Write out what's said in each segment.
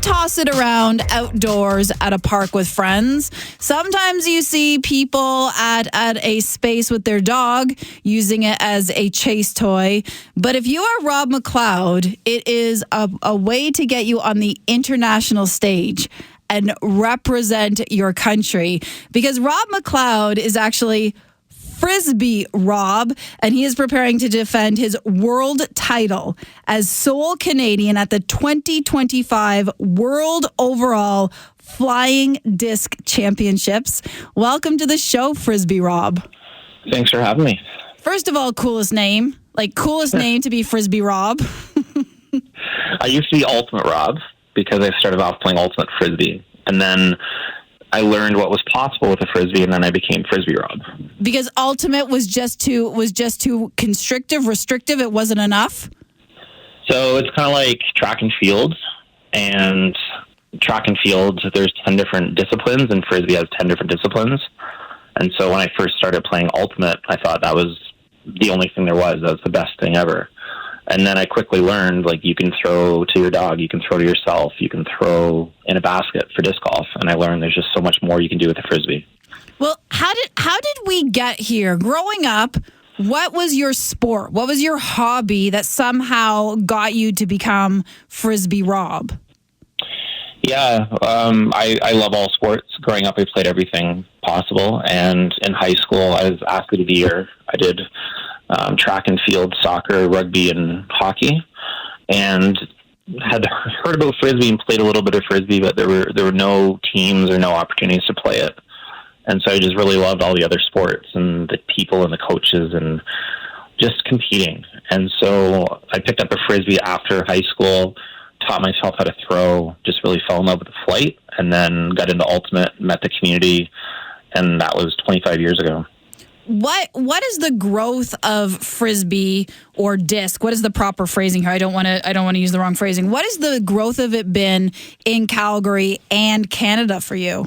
toss it around outdoors at a park with friends. Sometimes you see people at a space with their dog using it as a chase toy. But if you are Rob McLeod, it is a way to get you on the international stage and represent your country. Because Rob McLeod is actually Frisbee Rob, and he is preparing to defend his world title as sole Canadian at the 2025 World Overall Flying Disc Championships. Welcome to the show, Frisbee Rob. Thanks for having me. First of all, coolest name. Coolest name to be Frisbee Rob. I used to be Ultimate Rob because I started off playing Ultimate Frisbee. And then I learned what was possible with a Frisbee, and then I became Frisbee Rob. Because Ultimate was just too constrictive, restrictive. It wasn't enough. So it's kind of like track and field. And track and field, there's 10 different disciplines, and Frisbee has 10 different disciplines. And so when I first started playing Ultimate, I thought that was the only thing there was. That was the best thing ever. And then I quickly learned, you can throw to your dog, you can throw to yourself, you can throw in a basket for disc golf. And I learned there's just so much more you can do with a Frisbee. Well, how did we get here? Growing up, what was your sport? What was your hobby that somehow got you to become Frisbee Rob? Yeah, I love all sports. Growing up, I played everything possible. And in high school, I was athlete of the year. I did track and field, soccer, rugby, and hockey, and had heard about Frisbee and played a little bit of Frisbee, but there were no teams or no opportunities to play it. And so I just really loved all the other sports and the people and the coaches and just competing. And so I picked up a Frisbee after high school, taught myself how to throw, just really fell in love with the flight, and then got into Ultimate, met the community, and that was 25 years ago. What is the growth of Frisbee or disc? What is the proper phrasing here? I don't want to use the wrong phrasing. What has the growth of it been in Calgary and Canada for you?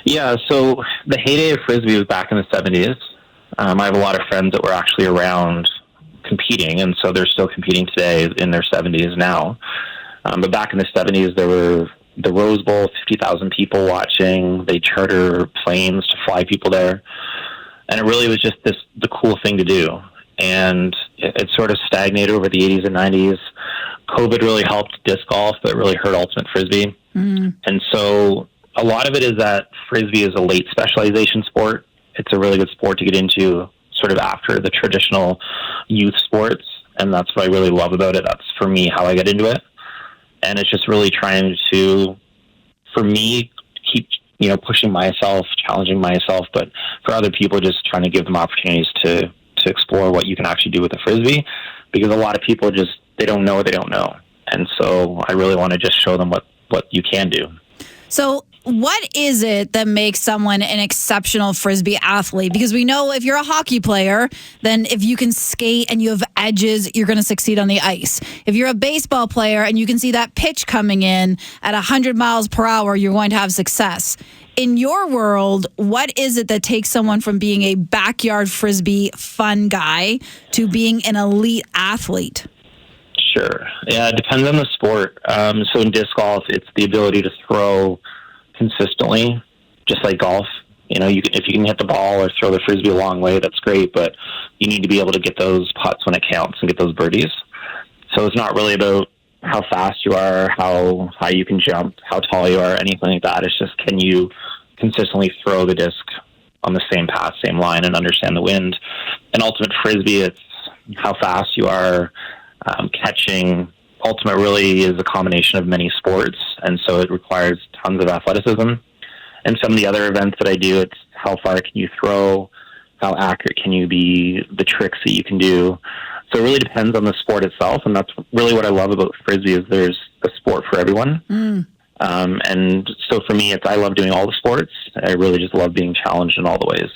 Yeah, so the heyday of Frisbee was back in the 70s. I have a lot of friends that were actually around competing, and so they're still competing today in their 70s now. But back in the 70s, there were the Rose Bowl, 50,000 people watching. They charter planes to fly people there. And it really was just the cool thing to do. And it sort of stagnated over the 80s and 90s. COVID really helped disc golf, but it really hurt Ultimate Frisbee. Mm. And so a lot of it is that Frisbee is a late specialization sport. It's a really good sport to get into sort of after the traditional youth sports. And that's what I really love about it. That's, for me, how I got into it. And it's just really trying to, for me, keep, pushing myself, challenging myself, but for other people, just trying to give them opportunities to explore what you can actually do with a Frisbee, because a lot of people they don't know what they don't know. And so I really want to just show them what you can do. So what is it that makes someone an exceptional Frisbee athlete? Because we know if you're a hockey player, then if you can skate and you have edges, you're going to succeed on the ice. If you're a baseball player and you can see that pitch coming in at 100 miles per hour, you're going to have success. In your world, what is it that takes someone from being a backyard Frisbee fun guy to being an elite athlete? Sure. Yeah, it depends on the sport. So in disc golf, it's the ability to throw consistently, just like golf. If you can hit the ball or throw the Frisbee a long way, that's great, but you need to be able to get those putts when it counts and get those birdies. So it's not really about how fast you are, how high you can jump, how tall you are, anything like that. It's just, can you consistently throw the disc on the same path, same line, and understand the wind. In Ultimate Frisbee, it's how fast you are, catching. Ultimate really is a combination of many sports, and so it requires tons of athleticism. And some of the other events that I do, it's how far can you throw, how accurate can you be, the tricks that you can do. So it really depends on the sport itself, and that's really what I love about Frisbee is there's a sport for everyone. Mm. And so for me, I love doing all the sports. I really just love being challenged in all the ways.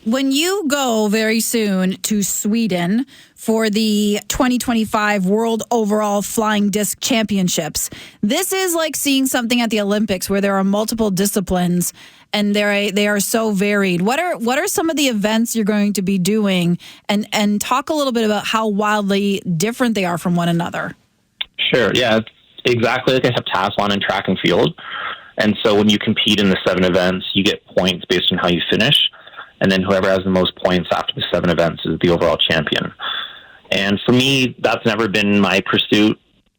When you go very soon to Sweden for the 2025 World Overall Flying Disc Championships, this is like seeing something at the Olympics where there are multiple disciplines and they are so varied. What are some of the events you're going to be doing, and talk a little bit about how wildly different they are from one another? Sure. Yeah, exactly like a heptathlon and track and field. And so when you compete in the 7 events, you get points based on how you finish. And then whoever has the most points after the 7 events is the overall champion. And for me, that's never been my pursuit.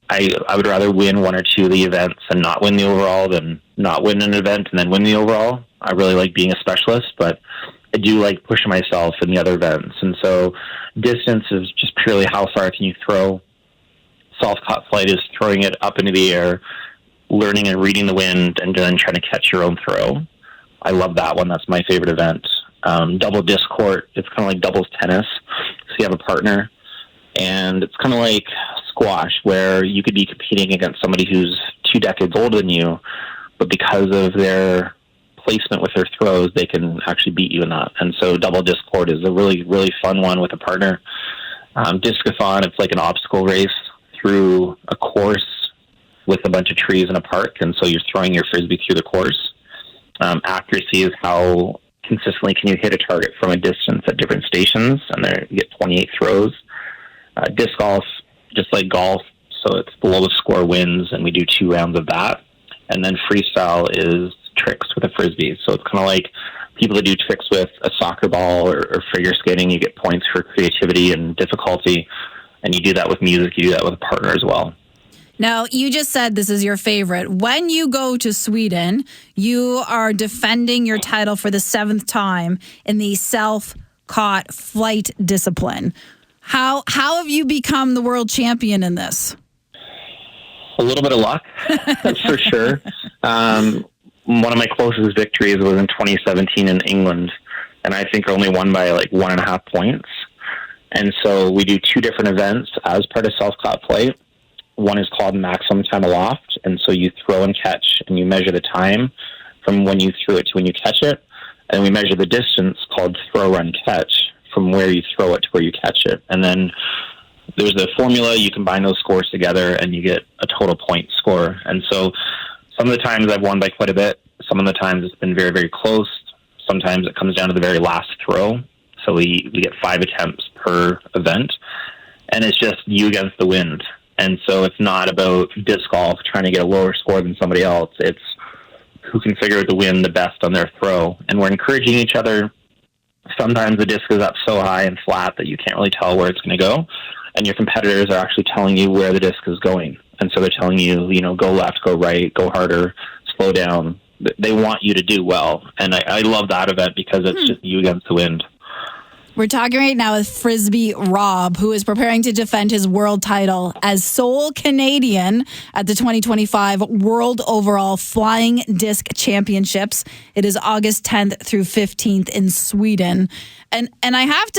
I would rather win 1 or 2 of the events and not win the overall than not win an event and then win the overall. I really like being a specialist, but I do like pushing myself in the other events. And so distance is just purely how far can you throw. Self-caught flight is throwing it up into the air, learning and reading the wind, and then trying to catch your own throw. I love that one. That's my favorite event. Double disc court, it's kind of like doubles tennis. So you have a partner. And it's kind of like squash, where you could be competing against somebody who's 2 decades older than you, but because of their placement with their throws, they can actually beat you in that. And so double disc court is a really, really fun one with a partner. Discathon, it's like an obstacle race through a course with a bunch of trees in a park, and so you're throwing your Frisbee through the course. Accuracy is how consistently can you hit a target from a distance at different stations, and there you get 28 throws. Disc golf, just like golf, so it's the lowest score wins, and we do 2 rounds of that. And then freestyle is tricks with a Frisbee, so it's kind of like people that do tricks with a soccer ball or figure skating. You get points for creativity and difficulty, and you do that with music, you do that with a partner as well. Now, you just said this is your favorite. When you go to Sweden, you are defending your title for the 7th time in the self-caught flight discipline. How have you become the world champion in this? A little bit of luck, that's for sure. One of my closest victories was in 2017 in England, and I think I only won by like 1.5 points. And so we do 2 different events as part of self-caught flight. One is called maximum time aloft, and so you throw and catch, and you measure the time from when you threw it to when you catch it. And we measure the distance called throw, run, catch, from where you throw it to where you catch it. And then there's a formula, you combine those scores together, and you get a total point score. And so some of the times I've won by quite a bit. Some of the times it's been very, very close. Sometimes it comes down to the very last throw. So we get 5 attempts per event, and it's just you against the wind. And so it's not about disc golf trying to get a lower score than somebody else. It's who can figure out the wind the best on their throw. And we're encouraging each other. Sometimes the disc is up so high and flat that you can't really tell where it's going to go. And your competitors are actually telling you where the disc is going. And so they're telling you, go left, go right, go harder, slow down. They want you to do well. And I love that event because it's just you against the wind. We're talking right now with Frisbee Rob, who is preparing to defend his world title as sole Canadian at the 2025 World Overall Flying Disc Championships. It is August 10th through 15th in Sweden. And I have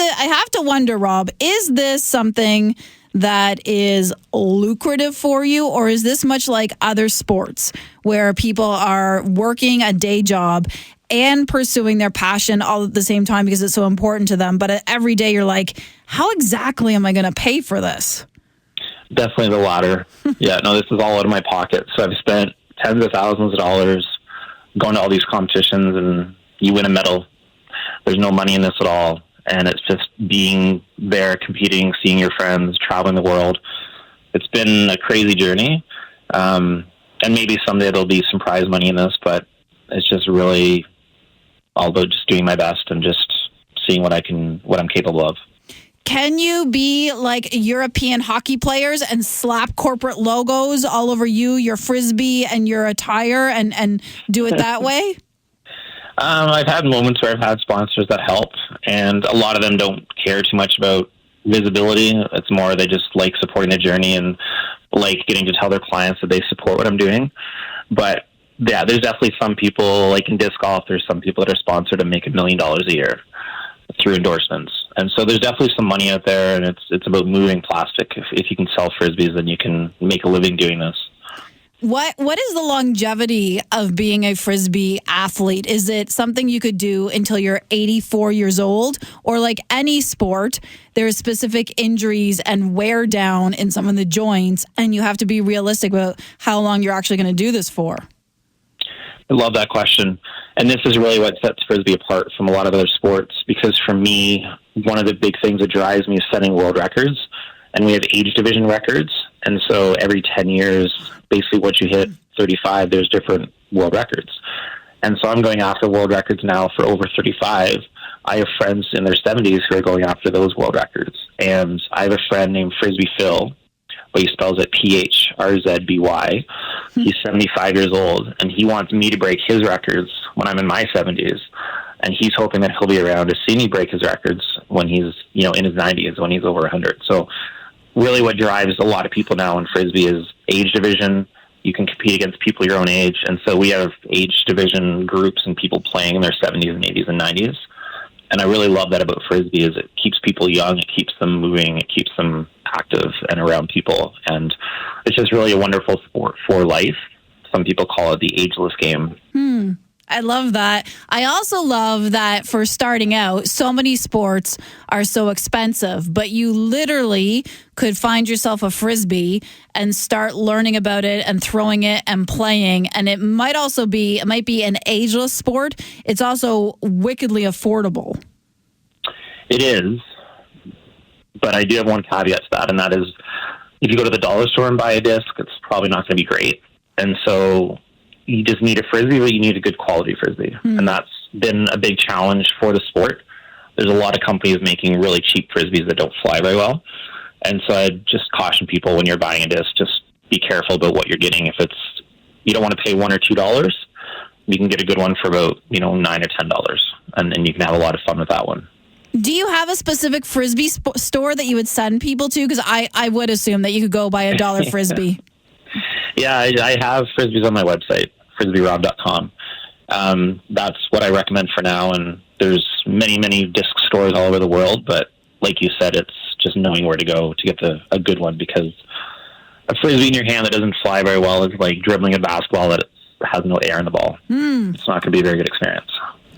to wonder, Rob, is this something that is lucrative for you, or is this much like other sports where people are working a day job and pursuing their passion all at the same time because it's so important to them, but every day you're like, how exactly am I going to pay for this? Definitely the latter. Yeah, no, this is all out of my pocket. So I've spent tens of thousands of dollars going to all these competitions, and you win a medal. There's no money in this at all. And it's just being there, competing, seeing your friends, traveling the world. It's been a crazy journey. And maybe someday there'll be some prize money in this, but it's just really all about just doing my best and just seeing what I'm capable of. Can you be like European hockey players and slap corporate logos all over you, your Frisbee and your attire and do it that way? I've had moments where I've had sponsors that help, and a lot of them don't care too much about visibility. It's more they just like supporting the journey and like getting to tell their clients that they support what I'm doing. But yeah, there's definitely some people, like in disc golf, there's some people that are sponsored and make $1 million a year through endorsements. And so there's definitely some money out there, and it's about moving plastic. If you can sell Frisbees, then you can make a living doing this. What is the longevity of being a Frisbee athlete? Is it something you could do until you're 84 years old? Or like any sport, there's specific injuries and wear down in some of the joints, and you have to be realistic about how long you're actually going to do this for? I love that question. And this is really what sets Frisbee apart from a lot of other sports, because for me, one of the big things that drives me is setting world records. And we have age division records. And so every 10 years, basically once you hit 35, there's different world records. And so I'm going after world records now for over 35. I have friends in their 70s who are going after those world records. And I have a friend named Frisbee Phil, but he spells it Phrzby. He's 75 years old, and he wants me to break his records when I'm in my 70s. And he's hoping that he'll be around to see me break his records when he's, in his 90s, when he's over 100. So really what drives a lot of people now in Frisbee is age division. You can compete against people your own age. And so we have age division groups and people playing in their 70s and 80s and 90s. And I really love that about Frisbee is it keeps people young, it keeps them moving, it keeps them active and around people. And it's just really a wonderful sport for life. Some people call it the ageless game. I love that. I also love that for starting out, so many sports are so expensive, but you literally could find yourself a Frisbee and start learning about it and throwing it and playing. And it might be an ageless sport. It's also wickedly affordable. It is, but I do have one caveat to that, and that is if you go to the dollar store and buy a disc, it's probably not going to be great. And so you just need a Frisbee, but you need a good quality Frisbee. And that's been a big challenge for the sport. There's a lot of companies making really cheap Frisbees that don't fly very well. And so I'd just caution people when you're buying a disc, just be careful about what you're getting. If you don't want to pay $1 or $2, you can get a good one for about, $9 or $10. And then you can have a lot of fun with that one. Do you have a specific Frisbee store that you would send people to? Because I would assume that you could go buy a dollar Frisbee. Yeah, I have Frisbees on my website, frisbeerob.com. That's what I recommend for now. And there's many, many disc stores all over the world. But like you said, it's just knowing where to go to get a good one, because a Frisbee in your hand that doesn't fly very well is like dribbling a basketball that has no air in the ball. It's not going to be a very good experience.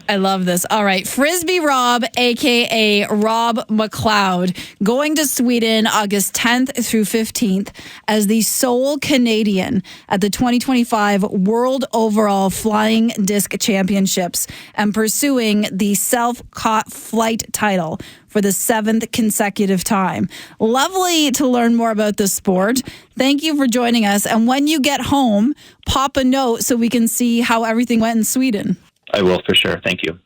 I love this. All right. Frisbee Rob, a.k.a. Rob McLeod, going to Sweden August 10th through 15th as the sole Canadian at the 2025 World Overall Flying Disc Championships and pursuing the self-caught flight title for the 7th consecutive time. Lovely to learn more about this sport. Thank you for joining us. And when you get home, pop a note so we can see how everything went in Sweden. I will, for sure. Thank you.